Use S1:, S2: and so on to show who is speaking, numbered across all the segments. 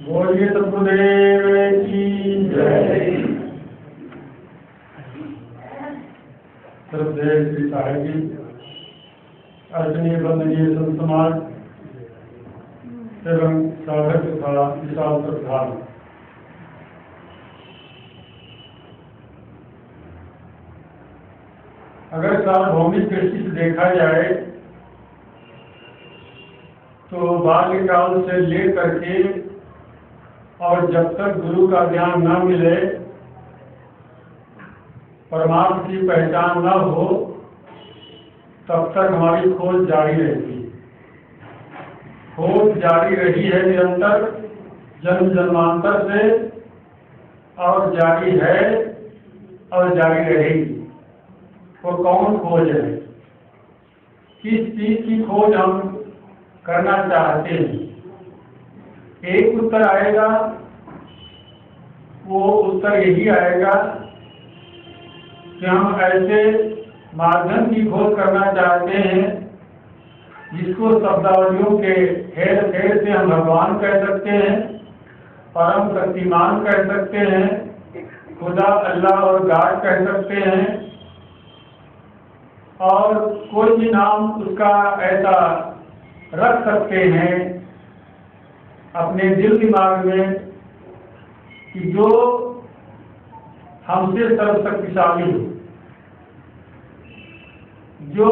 S1: बोलिए सतगुरुदेव की जय। श्रद्धेय श्री साहिब जी, अर्चनीय वंदनीय संत समाज एवं साधक तथा विशाल श्रद्धालु, अगर सार्वभौमिक दृष्टि से देखा जाए तो बाल्यकाल से लेकर के और जब तक गुरु का ज्ञान न मिले, परमार्थ की पहचान न हो, तब तक हमारी खोज जारी रहती है। खोज जारी रही है निरंतर जन्म जन्मांतर से, और जारी है और जारी रहेगी। वो कौन खोज है? किस चीज की खोज हम करना चाहते हैं? एक उत्तर आएगा, वो उत्तर यही आएगा कि हम ऐसे माध्यम की खोज करना चाहते हैं जिसको शब्दावलियों के हेर फेर से हम भगवान कह सकते हैं, परम शक्तिमान कह सकते हैं, खुदा, अल्लाह और गॉड कह सकते हैं, और कोई भी नाम उसका ऐसा रख सकते हैं अपने दिल दिमाग में कि जो हमसे सर्वशक्तिशाली हो, जो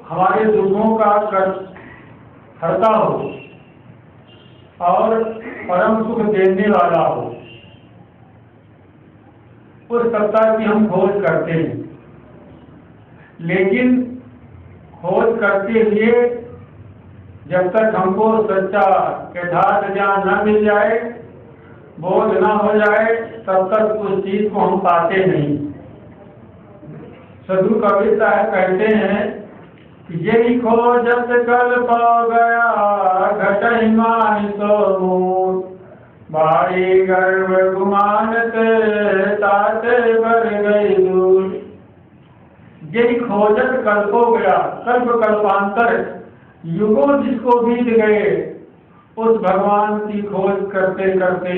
S1: हमारे दुखों का कष्ट हरता हो और परम सुख देने वाला हो। उस सत्ता की हम खोज करते हैं, लेकिन खोज करते हुए जब तक हमको सच्चा यथार्थ ज्ञान न मिल जाए, बोध न हो जाए, तब तक उस चीज को हम पाते नहीं। साधु कबीर साहब कहते हैं कि यही खोजत कल पा गया, घटहि मानिसो मूल, बारी गर्भ गुमानते ताते भर गई दूर। यही खोजत कल्प हो गया, कल्प कल्पांतर युगों जिसको बीत गए उस भगवान की खोज करते करते,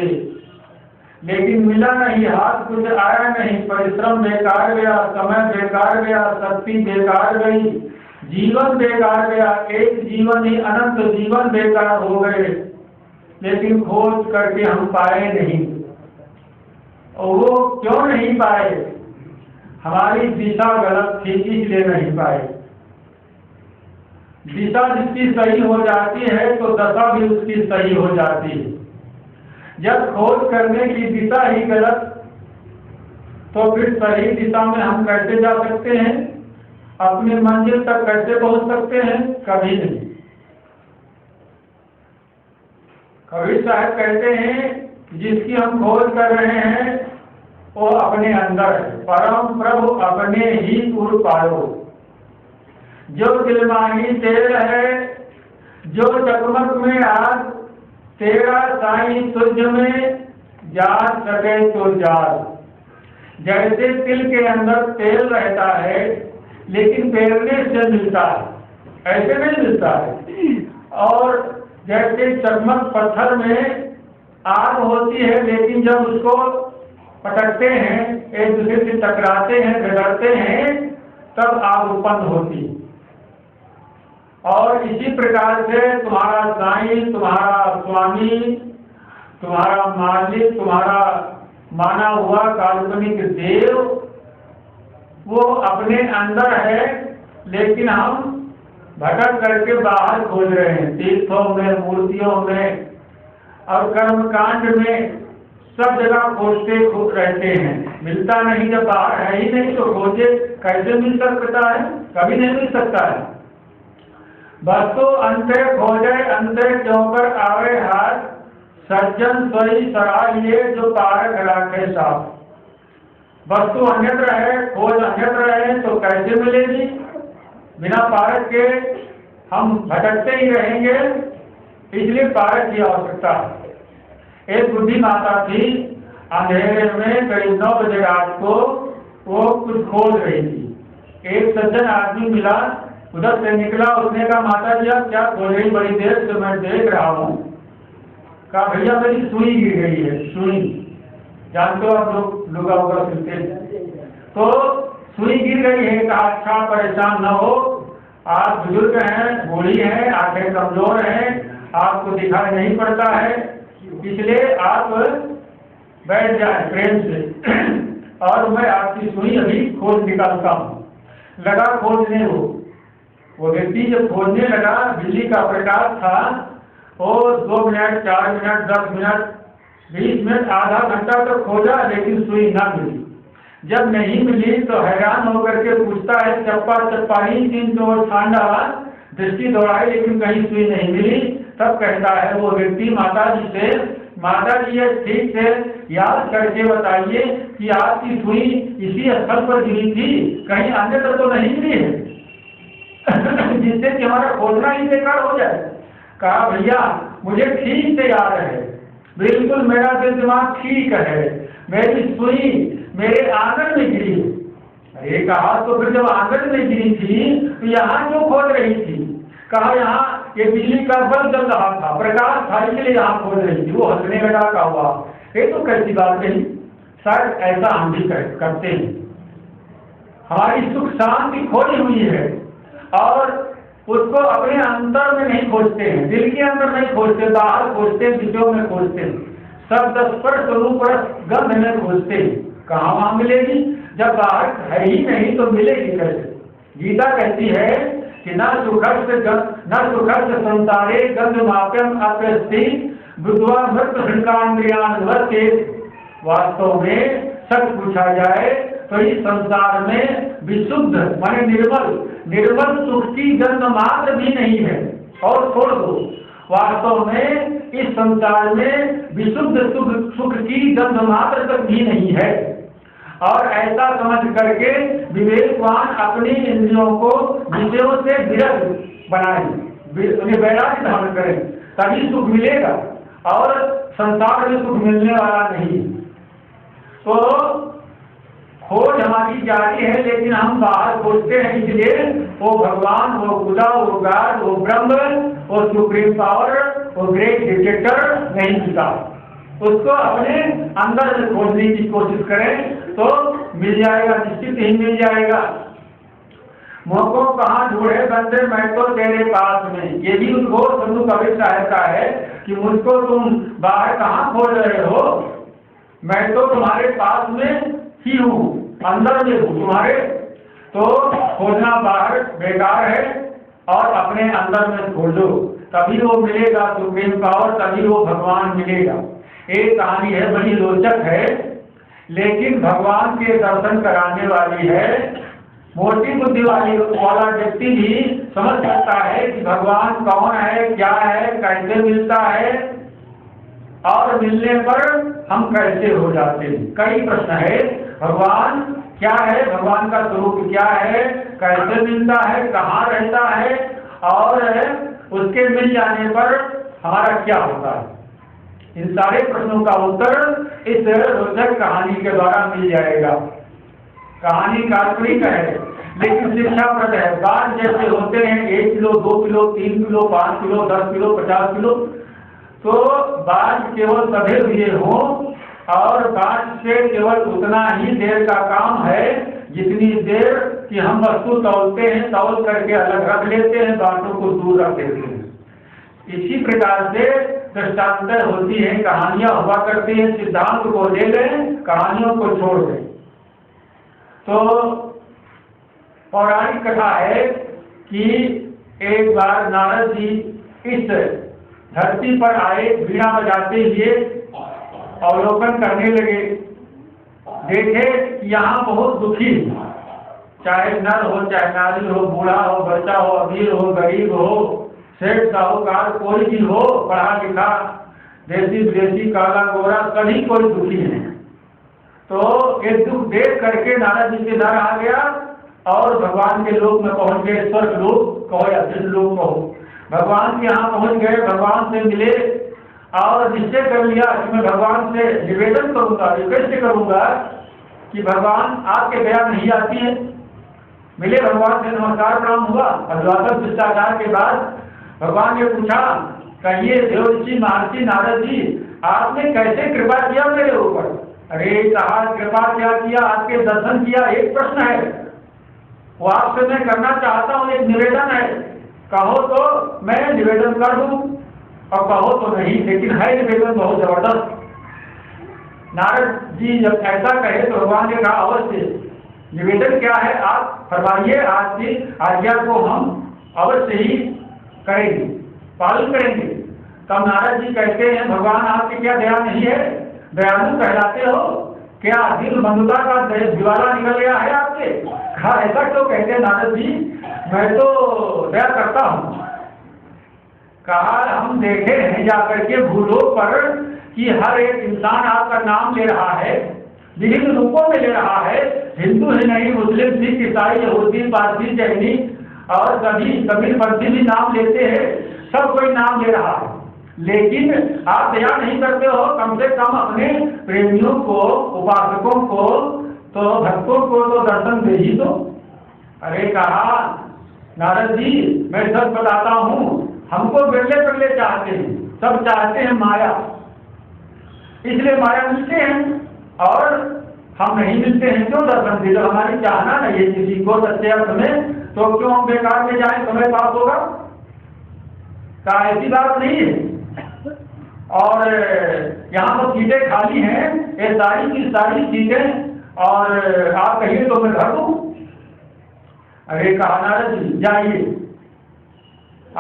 S1: लेकिन मिला नहीं, हाथ कुछ आया नहीं, परिश्रम बेकार गया, समय बेकार गया, शक्ति बेकार गई, जीवन बेकार गया, एक जीवन ही अनंत जीवन बेकार हो गए, लेकिन खोज करके हम पाए नहीं। और वो क्यों नहीं पाए? हमारी दिशा गलत थी, इसलिए नहीं पाए। दिशा जिसकी सही हो जाती है तो दशा भी उसकी सही हो जाती है। जब खोज करने की दिशा ही गलत, तो फिर सही दिशा में हम कैसे जा सकते हैं? अपने मंजिल तक कैसे पहुंच सकते हैं? कभी नहीं। कबीर साहब कहते हैं जिसकी हम खोज कर रहे हैं वो अपने अंदर है। परम प्रभु अपने ही उर पायो, जो दिलमाही तेल है, जो चकमक में आग, तेरा साईं तुझ में जा सके तो जाग। जैसे तिल के अंदर तेल रहता है लेकिन पेरने से मिलता है, ऐसे नहीं मिलता है। और जैसे चकमक पत्थर में आग होती है, लेकिन जब उसको पटकते हैं, एक दूसरे से टकराते हैं, झगड़ते हैं, तब आग उत्पन्न होती है। और इसी प्रकार से तुम्हारा साईं, तुम्हारा स्वामी, तुम्हारा मालिक, तुम्हारा माना हुआ काल्पनिक देव, वो अपने अंदर है, लेकिन हम भटक करके बाहर खोज रहे हैं, तीर्थों में, मूर्तियों में और कर्मकांड में, सब जगह खोजते खूब रहते हैं, मिलता नहीं। जब बाहर है ही नहीं तो खोजे कैसे मिल सकता है? कभी नहीं मिल सकता है। वस्तु अंते खोजे अंते क्यों कर आवे हाथ, सज्जन सोई सराहिए जो पारक राखे साथ। वस्तु अन्यत्र है, खोज अन्यत्र है, तो कैसे मिलेगी? बिना पारक के हम भटकते ही रहेंगे, इसलिए पारक की आवश्यकता है। एक बुद्धि माता थी, अंधेरे में करीब 9 बजे रात को वो कुछ खोज रही थी। एक सज्जन आदमी मिला, उधर से निकला, उसने कहा माता जी आप क्या खोज रही? बड़ी देर से मैं देख रहा हूँ। कहा भैया मेरी सुई गिर गई है। सुई जानते हो आप लोग लुगा उगा सिलते हैं, तो सुई गिर गई है। कहा अच्छा परेशान न हो, आप बुजुर्ग हैं, बूढ़ी हैं, आंखें कमजोर हैं, आपको दिखाई नहीं पड़ता है, इसलिए आप बैठ जाए प्रेम से और मैं आपकी सुई अभी खोज निकालता हूँ। लगा खोजने वो व्यक्ति जब खोजने लगा, बिजली का प्रकाश था, वो 2 मिनट 4 मिनट 10 मिनट 20 मिनट आधा घंटा तक खोजा, लेकिन सुई ना मिली। जब नहीं मिली तो हैरान होकर के पूछता है, चप्पा चप्पाही 3 छान डाला, दृष्टि दौड़ाई, लेकिन कहीं सुई नहीं मिली। तब कहता है वो व्यक्ति माता जी से, माता जी ये ठीक से याद करके बताइए कि आपकी सुई इसी स्थल पर गिरी थी, कहीं अन्यत्र तो नहीं गिरी है जिससे कि हमारा खोजना ही बेकार हो जाए। कहा भैया मुझे ठीक से याद है, बिल्कुल मेरा दिमाग ठीक है, मेरी सुई मेरे आंगन में गिरी। अरे कहा तो फिर जब आंगन में गिरी थी तो यहाँ क्यों खोज रही थी? कहा यहाँ ये बिजली का बल्ब जल रहा था, प्रकाश था, इसलिए यहाँ खोज रही थी। वो हंसने लगा, कहा हुआ ये तो कैसी बात नहीं, शायद ऐसा हम भी करते हैं। हमारी सुख शांति खोई हुई है और उसको अपने अंदर में नहीं खोजते हैं, दिल के अंदर नहीं खोजते, बाहर खोजते हैं, विषयों में खोजते हैं, शब्द स्पर्श रूप रस गंध में खोजते हैं। कहाँ वहां मिलेगी? जब बाहर है ही नहीं तो मिलेगी कैसे? गीता कहती है कि न सुखर्ष संसारे गंध माप्यम अप्रस्ति बुद्धवा मृत हृदकांद्रियान्वस्ते। वास्तव में सच पूछा जाए तो इस संसार में विशुद्ध माने निर्मल सुख की गंध मात्र भी नहीं है। और छोड़ दो, वास्तव में इस संसार में विशुद्ध सुख की गंध मात्र तक भी नहीं है। और ऐसा समझ करके विवेकवान अपनी इंद्रियों को विषयों से विरत बनाए, उन्हें वैराग्य धारण करें, तभी सुख मिलेगा और संसार में सुख मिलने वाला नहीं। तो खोज हमारी जारी है, लेकिन हम बाहर खोजते हैं, इसलिए वो भगवान, वो खुदा, वो गॉड, वो ब्रह्म, वो सुप्रीम पावर, वो ग्रेट डिटेक्टर नहीं मिलता। उसको अपने अंदर में खोजने की कोशिश करें तो मिल जाएगा, निश्चित ही मिल जाएगा। मुझको कहाँ ढूंढे बंदे, मैं तो तेरे पास में। ये भी उनको संतु कबीर साहब का है कि मुझको तुम बाहर कहाँ खोज रहे हो, मैं तो तुम्हारे पास में ही हूँ, अंदर में हूँ तुम्हारे। तो खोजना बाहर बेकार है और अपने अंदर में खोजो, तभी वो मिलेगा सुप्रीम पावर, तभी वो भगवान मिलेगा। एक कहानी है, बड़ी रोचक है, लेकिन भगवान के दर्शन कराने वाली है। मोटी बुद्धि वाला व्यक्ति भी समझ सकता है कि भगवान कौन है, क्या है, कैसे मिलता है और मिलने पर हम कैसे हो जाते हैं। कई प्रश्न है, भगवान क्या है, भगवान का स्वरूप क्या है, कैसे मिलता है, कहाँ रहता है और उसके मिल जाने पर हमारा क्या होता है। इन सारे प्रश्नों का उत्तर इस रोचक कहानी के द्वारा मिल जाएगा। कहानी काल्पनिक है लेकिन शिक्षाप्रद है। बाघ जैसे होते हैं 1 kilo 2 kilo 3 kilo 5 kilo 10 kilo 50 kilo, तो बाघ केवल सधे हुए हों और बाघ से केवल उतना ही देर का काम है जितनी देर कि हम वस्तु तौलते हैं, तौल करके अलग रख लेते हैं, बाटों को दूर रख देते हैं। इसी प्रकार से दृष्टांत होती है, कहानियां हुआ करती हैं। सिद्धांत को ले लें, कहानियों को छोड़ दें। तो पौराणिक कथा है कि एक बार नारद जी इस धरती पर आए, वीणा बजाते हुए अवलोकन करने लगे। देखे यहाँ बहुत दुखी, चाहे नर हो चाहे नारी हो, बूढ़ा हो बच्चा हो, अमीर हो गरीब हो, सेठ साहूकार, कोई भी हो, पढ़ा लिखा, देसी विदेशी, काला गोरा, सभी कोई दुखी है। तो एक दुख देख करके नारद जी से डर आ गया और भगवान के लोक में पहुंच गए। स्वर्ग लोक कहो या सिद्ध लोक कहो, भगवान के यहाँ पहुंच गए, भगवान से मिले और निश्चय कर लिया कि मैं भगवान से निवेदन करूंगा, रिक्वेस्ट करूंगा कि भगवान आपके दया नहीं आती है। मिले, भगवान से नमस्कार प्रणाम हुआ। अद्वादश शिष्टाचार के बाद भगवान ने पूछा कहिए देवर्षि महर्षि नारद जी, आपने कैसे कृपा किया मेरे ऊपर? अरे कहा कृपा क्या किया, आपके दर्शन किया। एक प्रश्न है वो आपसे मैं करना चाहता हूँ, एक निवेदन है, कहो तो मैं निवेदन कर दूं और कहो तो नहीं, लेकिन है निवेदन बहुत जबरदस्त। नारद जी जब ऐसा कहे तो भगवान ने कहा अवश्य, निवेदन क्या है आप फरमाइए, आपकी आज्ञा को हम अवश्य ही करेंगे, पालन करेंगे। तब नारद जी कहते हैं भगवान आपकी क्या दया नहीं है, दयालु कहलाते हो क्या, दिल बंधुता का दिवाला निकल गया है आपके? कहा ऐसा क्यों कहते हैं नारद जी, मैं तो दया करता हूँ। कहा हम देखे हैं जाकर के भूलोक पर कि हर एक इंसान आपका नाम ले रहा है, विभिन्न रूपों में ले रहा है, हिंदू ही नहीं मुस्लिम सिख ईसाई यहूदी पारसी जैनी और सभी कबीरपंथी भी नाम लेते हैं, सब कोई नाम ले रहा है, लेकिन आप दया नहीं करते हो, कम से कम अपने प्रेमियों को, उपासकों को, तो भक्तों को तो दर्शन दे ही दो। अरे कहा नारद जी मैं सब बताता हूँ, हमको बिरले बिरले चाहते हैं, सब चाहते हैं माया, इसलिए माया मिलते हैं और हम नहीं मिलते हैं, क्यों दर्शन दे? जब हमारी चाहना नहीं है किसी को सच्चे अर्थ में, तो क्यों हम बेकार में जाए, समय पास होगा? कहा ऐसी बात नहीं है, और यहाँ तो सीटें खाली हैं, ये सारी की सारी सीटें, और आप कहिए तो मैं भर दूँ। अरे कहा नारद जी जाइए,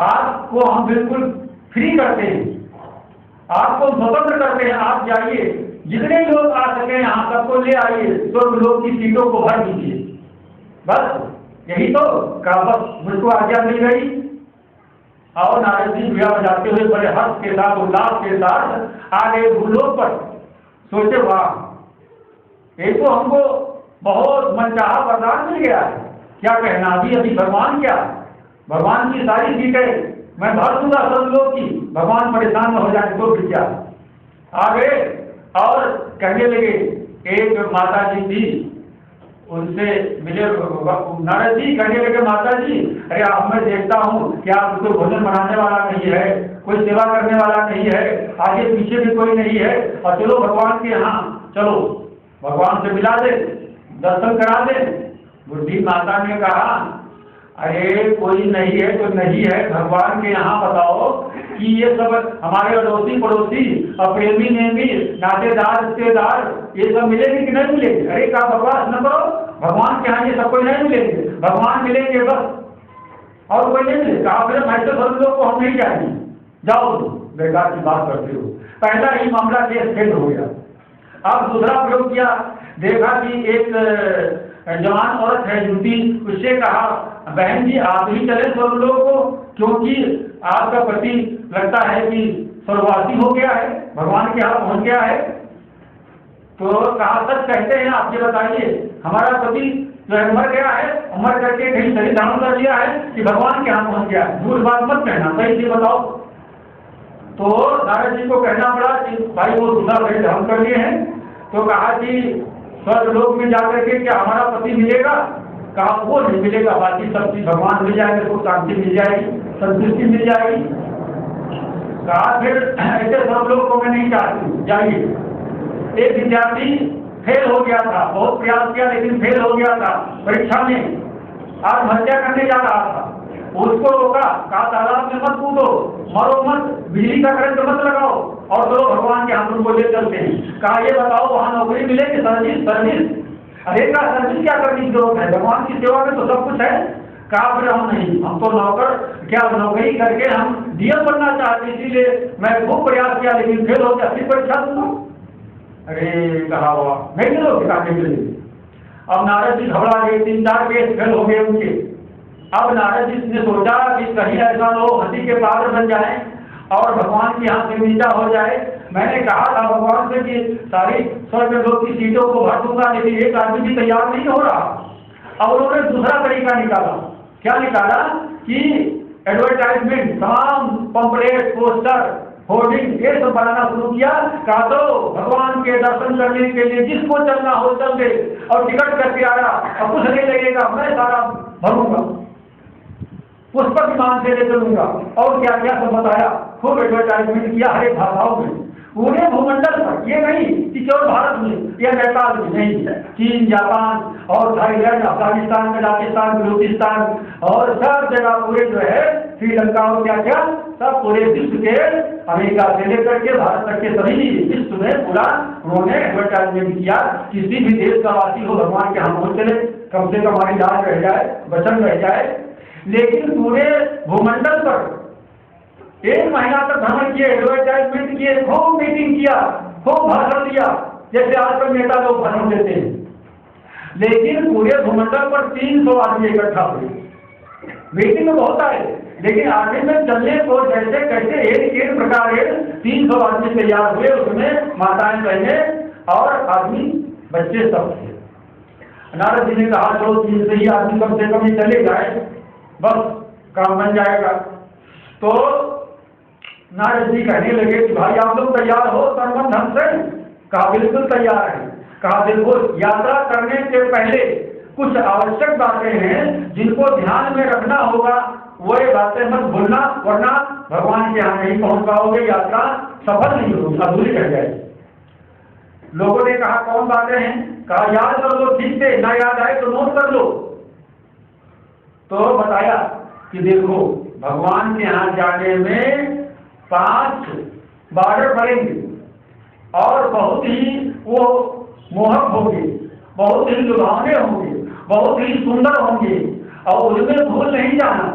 S1: आपको हम बिल्कुल फ्री करते हैं, आपको स्वतंत्र करते हैं, आप जाइए, जितने लोग आ सके यहाँ सबको ले आइए, तो लोग की सीटों को भर दीजिए, बस यही तो। कहा बस मुझको आज्ञा मिल गई। और नारद जी भैया बजाते हुए बड़े हर्ष के साथ उल्लास के साथ आ गए भूलोक पर। सोचे वाह, एक तो हमको बहुत मनचाहा वरदान मिल गया है, क्या कहना, अभी भगवान क्या, भगवान की सारी सीटें मैं भर दूंगा सब लोग की, भगवान परेशान न हो जाए तो फिर क्या। आ गए और कहने लगे, एक माता जी थी, उनसे मिले नारद जी, कहने लगे माता जी अरे आप मैं देखता हूँ कि आप कोई भोजन बनाने वाला नहीं है, कोई सेवा करने वाला नहीं है, आगे पीछे भी कोई नहीं है, और चलो भगवान के यहाँ चलो, भगवान से मिला दे, दर्शन करा दे। बुढ़ी माता ने कहा अरे कोई नहीं है तो नहीं है, भगवान के यहाँ बताओ कि ये सब हमारे अड़ोसी पड़ोसी और प्रेमी नेमी नातेदार रिश्तेदार ये सब मिलेंगे कि नहीं मिलेंगे? अरे क्या बकवास न करो, भगवान के यहाँ ये सब कोई नहीं मिलेंगे, भगवान मिलेंगे बस, और कोई नहीं मिलेगा। फिर मैं तो सब लोग को हम नहीं जाएंगे, जाओ बेकार की बात करते हो। पहला ही मामला केस फेल हो गया। अब दूसरा प्रयोग किया, देखा कि एक जवान औरत है युवती, उससे कहा बहन जी आप ही चले सब लोगों को, क्योंकि आपका पति लगता है कि स्वर्गवासी हो गया है, भगवान के यहाँ पहुंच गया है। तो कहा सच कहते हैं आप, ये बताइए हमारा पति जो है मर गया है, मर करके कहीं शरीर धारण कर लिया है कि भगवान के यहाँ पहुंच गया है? झूठ बात मत कहना, सही से बताओ। तो नारद जी को कहना पड़ा कि भाई वो दूसरा शरीर धारण कर लिए हैं। तो कहा कि स्वर्ग लोक में जाकर के क्या हमारा पति मिलेगा? कहा वो नहीं मिलेगा, बाकी सब चीज भगवान मिल जाएंगे, तो शांति मिल जाएगी, संतुष्टि मिल जाएगी। कहा फिर ऐसे सब लोग को मैं नहीं चाहती, जाइए। एक विद्यार्थी फेल हो गया था, बहुत प्रयास किया लेकिन फेल हो गया था परीक्षा में, आत्महत्या करने जा रहा था, उसको रोका, कहा तालाब में मत कूदो, मरो मत, बिजली का करंट मत लगाओ, और चलो भगवान के हाथ को ले चलते हैं। कहा ये बताओ वहां नौकरी मिलेगी? सर्विस अरे का सर्विस क्या करने की जरूरत है, भगवान की सेवा में तो सब कुछ है। कहा फिर हम नहीं, हम तो नौकर क्या नौकरी करके हम डीएम बनना चाहते, इसीलिए मैं खूब प्रयास किया लेकिन फेल हो गया, फिर परीक्षा दूंगा। अरे कहा नहीं मिलोगे? कहा नहीं मिलेगी। अब नारद जी घबरा गए, 3-4 केस फेल हो गए उनके। अब नारद जी ने सोचा कि कहीं ऐसा हो हंसी के पात्र बन जाए और भगवान के यहाँ से मीठा हो जाए। मैंने कहा था भगवान से कि सारी स्वर्ग लोक की सीटों को भर दूंगा, लेकिन एक आदमी भी तैयार नहीं हो रहा। अब उन्होंने दूसरा तरीका निकाला। क्या निकाला कि एडवर्टाइजमेंट, तमाम पंपलेट, पोस्टर, होर्डिंग ये सब बनाना शुरू किया। कहा तो भगवान के दर्शन करने के लिए जिसको चलना हो चल दे, और टिकट करके आया और कुछ नहीं लगेगा, मैं सारा भरूंगा। पुष्पक विमान से ले चलूंगा, और क्या क्या सब बताया, खूब एडवर्टाइजमेंट किया हर एक भाषाओं में, पूरे भूमंडल पर। ये नहीं कि केवल भारत में या नेपाल में, नहीं, चीन, जापान और थाईलैंड, अफगानिस्तान, कजाकिस्तान, बलूचिस्तान और सब जगह पूरे जो है, श्रीलंका और क्या क्या सब पूरे विश्व के, अमेरिका से लेकर के भारत तक के सभी विश्व में पूरा उन्होंने एडवर्टाइजमेंट किया। किसी भी देश का वासी हो, भगवान के हम चले, कम से कम हमारी लाज रह जाए, वचन रह जाए। लेकिन पूरे भूमंडल पर 1 महीना तक भ्रमण किए, एडवर्टाइजमेंट किए, खूब मीटिंग किया, खूब भाषण दिया, जैसे आजकल नेता लोग भाषण देते हैं। लेकिन पूरे भूमंडल पर 300 आदमी इकट्ठा हुए। मीटिंग में बहुत आए, लेकिन आखिर में चलने को जैसे कैसे एक प्रकार 300 आदमी तैयार हुए, उसमें माताएं, बहनें और आदमी, बच्चे सब थे। नारद जी ने कहा चलो 300 ही आदमी कम से कम ही चले जाए, बस काम बन जाएगा। तो नारद जी कहने लगे कि भाई आप लोग तैयार हो सर्वम धन से? कहा बिल्कुल तैयार है। कहा देखो, यात्रा करने से पहले कुछ आवश्यक बातें हैं जिनको ध्यान में रखना होगा, वो बातें मत भूलना, वरना भगवान के यहाँ नहीं पहुंच पाओगे, यात्रा सफल नहीं होगी, अधूरी रह जाएगी। लोगों ने कहा कौन बातें हैं? कहा याद कर लो ठीक से, ना याद आए तो नोट कर लो। तो बताया कि देखो, भगवान के यहाँ जाने में 5 बॉर्डर पड़ेंगे और बहुत ही वो मोहक होंगे, बहुत ही लुभावने होंगे, बहुत ही सुंदर होंगे, और उनमें भूल नहीं जाना।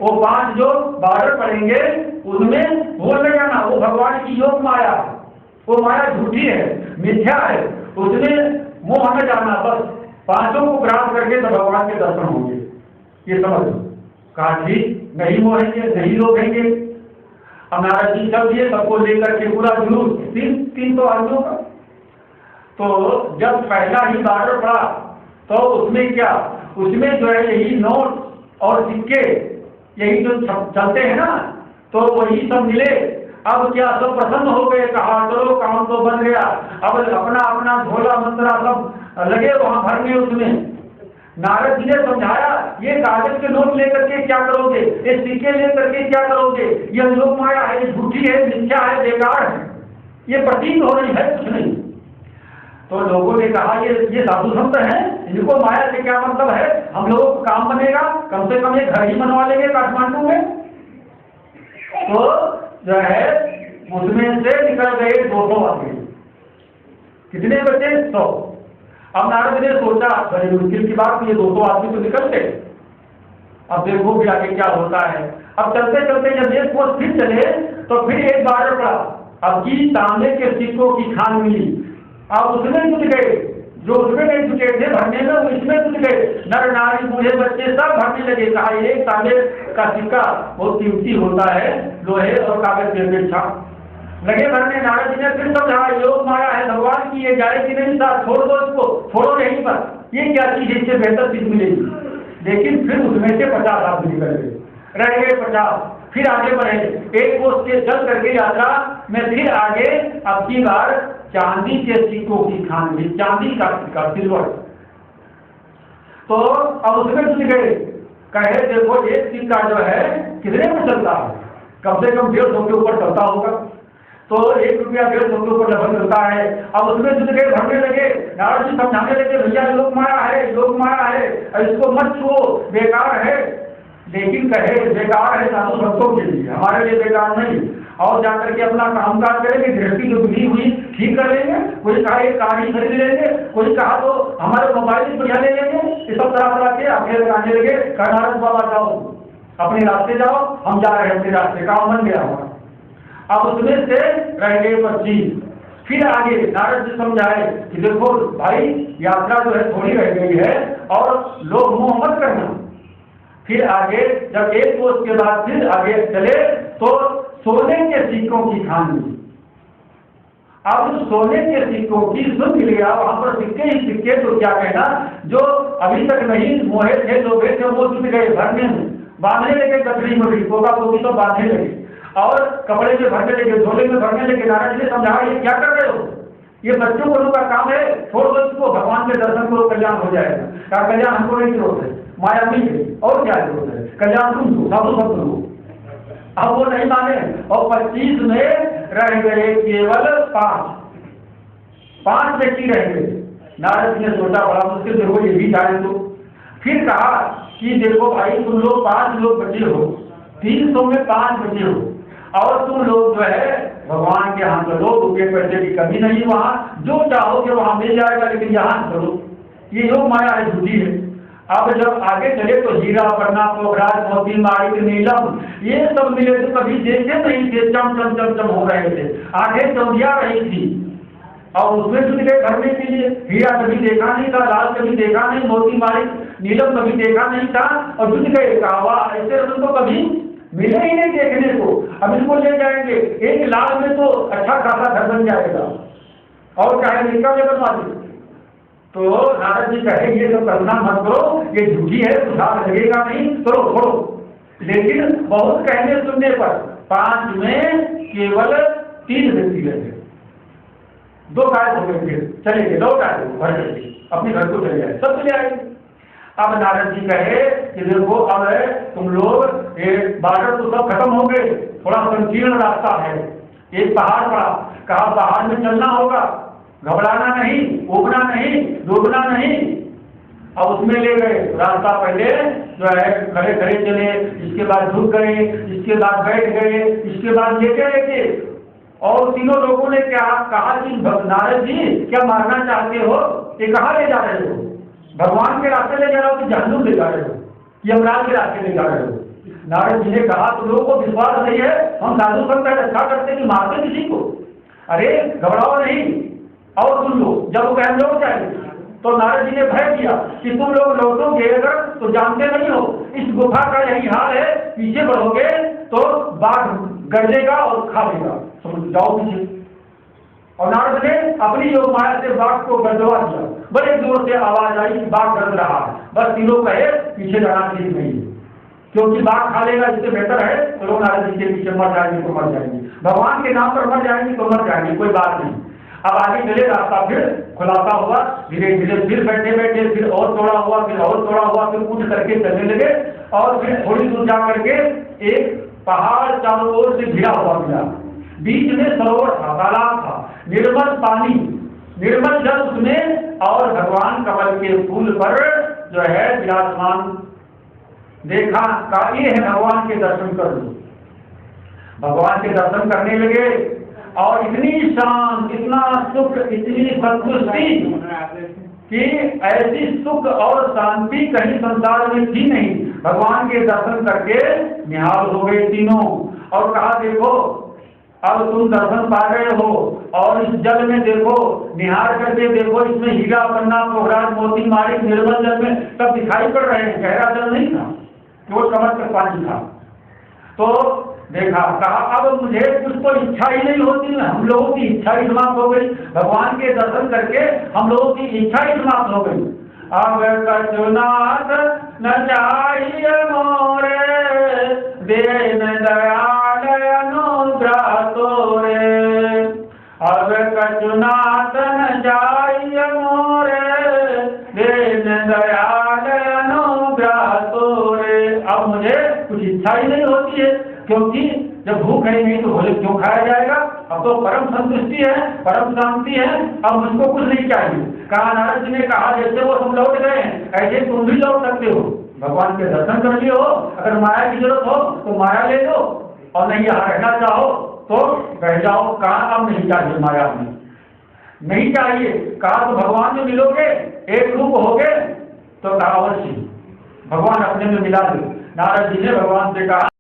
S1: वो 5 जो बॉर्डर पड़ेंगे उनमें भूल नहीं जाना। वो भगवान की योग माया है, वो माया झूठी है, मिथ्या है, उसमें मोह न जाना। बस 5 को ग्रास करके तो भगवान के दर्शन होंगे, ये समझ लो। कहा ठीक, नहीं मोहेंगे, नहीं रोकेंगे। अब नारद जी चल दिए, सबको लेकर के पूरा जुलूस 300 आदमियों का। तो जब पहला ही बॉर्डर पड़ा तो उसमें क्या, उसमें जो है यही नोट और सिक्के, यही जो चलते हैं ना, तो वही सब मिले। अब क्या सब प्रसन्न हो गए, कहा चलो काम तो बन गया। अब अपना अपना झोला मंत्रा सब लगे वहां भरने। उसमें नारद जी ने समझाया, ये कागज के नोट लेकर के क्या करोगे, ये सिक्के लेकर के क्या करोगे, ये लोक माया है, ये झूठी है, मिथ्या है, बेकार है, ये प्रतीत हो रही है, कुछ नहीं। तो लोगों ने कहा ये साधु संत हैं, इनको माया से क्या मतलब है, हम लोगों को काम बनेगा, कम से कम ये घर ही बनवा लेंगे काठमांडू में। तो जो है उसमें से निकल गए 200 आदमी। कितने बचे? 100। अब नारद ने सोचा बड़ी मुश्किल की बात, ये 200 आदमी तो निकल गए, अब देखो भी आगे क्या होता है। अब चलते चलते जब एक कोस फिर चले तो फिर एक बार पड़ा। अब की तांबे के सिक्कों की खान मिली, अब उसमें जुट गए, जो उसमें नहीं जुटे थे भरने में, वो इसमें जुट गए। नर नारी बूढ़े बच्चे सब भरने लगे। कहा एक तांबे का सिक्का बहुत कीमती होता है, लोहे और कागज की अपेक्षा। लगे भरने। नारद जी ने फिर समझा, योग माया है भगवान की, ये जाएगी नहीं, साथ छोड़ दो इसको, छोड़ो नहीं पर, ये क्या चीज, इससे बेहतर चीज मिलेगी। लेकिन फिर उसमें से 50 आदमी निकल गए, रह गए 50। फिर आगे बढ़े, एक कोस के चल करके यात्रा में फिर आगे, अब की बार चांदी के सिक्कों की खान मिली, चांदी का सिक्का, सिल्वर। तो अब उसमें जुट गए, कहे देखो एक सिक्का जो है कितने में चलता है, कम से कम 150 के ऊपर चलता होगा। तो 1 रुपया 150 के ऊपर डबल मिलता है। अब उसमें जुट गए, भरने लगे। नारद जी समझाने लगे, भैया लोक माया है, लोक माया है, इसको मत छुओ, बेकार है। लेकिन कहे बेकार है साधु भक्तों के लिए, हमारे लिए बेकार नहीं। और जाकर के अपना काम काज करेंगे, गृहस्थी जो बिगड़ी हुई ठीक कर लेंगे। कोई कहा एक कार ही खरीद लेंगे, कोई कहा तो हमारे मोबाइल बढ़िया ले लेंगे। ये सब तरह के आगे लगाने लगे। कहा नारद बाबा जाओ, अपने रास्ते जाओ, हम जा रहे हैं अपने रास्ते, काम बन गया हमारा। अब उसमें से रह गए 25। फिर आगे नारद जी समझाए कि देखो भाई, यात्रा जो है थोड़ी रह गई है और लोग मोह मत करना। फिर आगे जब एक कोस के बाद फिर आगे चले तो सोने के सिक्कों की खान मिली। अब सोने के सिक्कों की सुन मिल गया, वहां पर सिक्के ही सिक्के। तो क्या कहना, जो अभी तक नहीं मोहे थे, जो थे वो जुट गए भरने में, बांधने लगे, कचरी मकड़ी पोका पोकी तो बांधने लगे और कपड़े में भरने लगे, झोले में भरने लगे। नारद जी ने समझा, ये क्या कर रहे हो, ये बच्चों को का काम है, छोड़ दो इसको, भगवान के दर्शन करो, कल्याण हो जाएगा। क्या कल्याण हमको नहीं जरूरत है, माया मिल गई, और क्या जरूरत है, कल्याण तुम दो, सब दो। अब वो नहीं माने और 25 में रह गए केवल 5 व्यक्ति रह गए। नारद जी ने सोचा बड़ा मुश्किल, देखो ये भी जाए तो। फिर कहा कि देखो भाई तुम लोग 5 लोग बचे हो, 300 में 5 बचे हो, और तुम लोग जो है भगवान के यहाँ चलो, रुपये पैसे की कमी नहीं, वहाँ जो चाहोगे वहाँ मिल जाएगा, लेकिन यहाँ चलो। ये योग माया है, झूठी है। अब जब आगे चले तो हीरा पन्ना पोखराज मोती माणिक नीलम ये सब मिले तो कभी देखे नहीं थे, चम चम चम चम हो रहे थे, आंखें चौंधिया रही थी, और उसमें जुट गए भरने के लिए। हीरा कभी देखा नहीं था, लाल कभी देखा नहीं, मोती माणिक नीलम कभी देखा नहीं था, और जुट गए। कहा ऐसे रतन तो कभी मिले ही नहीं देखने को। अब इसको ले जाएंगे, 1 लाख में तो अच्छा खासा घर बन जाएगा, और चाहे इनका ले बनवा दे। तो नारद जी कहे ये सब करना मत करो, ये झूठी है, सुधार लगेगा नहीं, करो छोड़ो। लेकिन बहुत कहने सुनने पर 5 में केवल 3 व्यक्ति रहे, 2 गायब हो गए, फिर चले गए, लौट आए घर चले, अपने घर को चले जाए, सब चले आए। अब नारद जी कहे कि देखो अब तुम लोग बार्डर तो सब खत्म हो गए, थोड़ा संकीर्ण रास्ता है, एक पहाड़ पड़ा, कहा पहाड़ में चलना होगा, घबराना नहीं, उगना नहीं, डूबना नहीं। अब उसमें ले गए, रास्ता पहले जो है खड़े खड़े चले, इसके बाद झुक गए, इसके बाद बैठ गए, इसके बाद लेटे लेटे। और तीनों लोगों ने क्या कहा कि नारद जी क्या मारना चाहते हो, ये कहाँ ले जा रहे हो, भगवान के रास्ते ले जा रहे हो कि जहन्नुम ले जा रहे हो, यमराज के रास्ते ले जा रहे हो। नारद जी ने कहा तुम लोगों को विश्वास नहीं है, हम साधु संत का रक्षा करते कि मारते किसी को, अरे घबराओ नहीं, और सुन लो। जब वो कह लौट जाएंगे तो नारद जी ने भय किया कि तुम लोग लौटोगे अगर तो जानते नहीं हो इस गुफा का यही हाल है, पीछे बढ़ोगे तो बाघ गरजेगा और खा लेगा, समझ जाओ पीछे। और नारद ने अपनी योग माया से बाघ को गरजवा दिया, बड़े जोर से आवाज आई कि बाघ गरज रहा है। बस तीनों कहे पीछे जाना ठीक नहीं है, क्योंकि बाघ खा लेगा, इससे बेहतर है तो लोग नारद जी के पीछे मर जाएंगे तो मर जाएंगे, भगवान के नाम पर मर जाएंगे तो मर जाएंगे, कोई बात नहीं। अब आगे चले, रास्ता फिर खुलासा हुआ, धीरे धीरे फिर बैठे बैठे फिर और चौड़ा हुआ, फिर और चौड़ा हुआ, फिर उठ करके चलने लगे। और फिर थोड़ी दूर जा करके एक पहाड़ चारों ओर से घिरा हुआ मिला, बीच में सरोवर था, तालाब था, निर्मल पानी, निर्मल जल उसमें, और भगवान कमल के फूल पर जो है विराजमान। देखा का ये है भगवान के दर्शन कर लो। भगवान के दर्शन करने लगे और इतनी शांत, इतना सुख, इतनी संतुष्टि कि ऐसी सुख और शांति कहीं संसार में थी नहीं। भगवान के दर्शन करके निहाल हो गए तीनों, और कहा देखो अब तुम दर्शन पा गए हो, और इस जल में देखो, निहार करके देखो, इसमें हीरा पन्ना पोखराज मोती माणिक निर्मल जल में सब दिखाई पड़ रहे हैं, गहरा जल नहीं था, केवल कमर तक पानी था। तो देखा, कहा अब मुझे कुछ तो इच्छा ही नहीं होती है, हम लोगों की इच्छा ही समाप्त हो गई, भगवान के दर्शन करके हम लोगों की इच्छा ही समाप्त हो गई। अब कछुनाथ न चाहिए मोरे, देन दयाल अनुग्रह तोरे। अब कछुनाथ न चाहिए मोरे, देन दयाल अनुग्रह तोरे। अब मुझे कुछ इच्छा ही नहीं होती है, क्योंकि जब भूख है नहीं तो भोजन क्यों खाया जाएगा। अब तो परम संतुष्टि है, परम शांति है, अब मुझको कुछ नहीं चाहिए। कहा नारद जी ने कहा जैसे वो सब लौट गए हैं ऐसे तुम भी लौट सकते हो, भगवान के दर्शन कर लिए हो, अगर माया की जरूरत हो तो माया ले लो, और नहीं यहाँ रहना चाहो तो रह जाओ। कहा अब नहीं चाहिए, माया में नहीं चाहिए। कहा तो भगवान में मिलोगे, एक रूप हो गए, तो कहा अवश्य भगवान अपने में मिला दो। नारद जी ने भगवान से कहा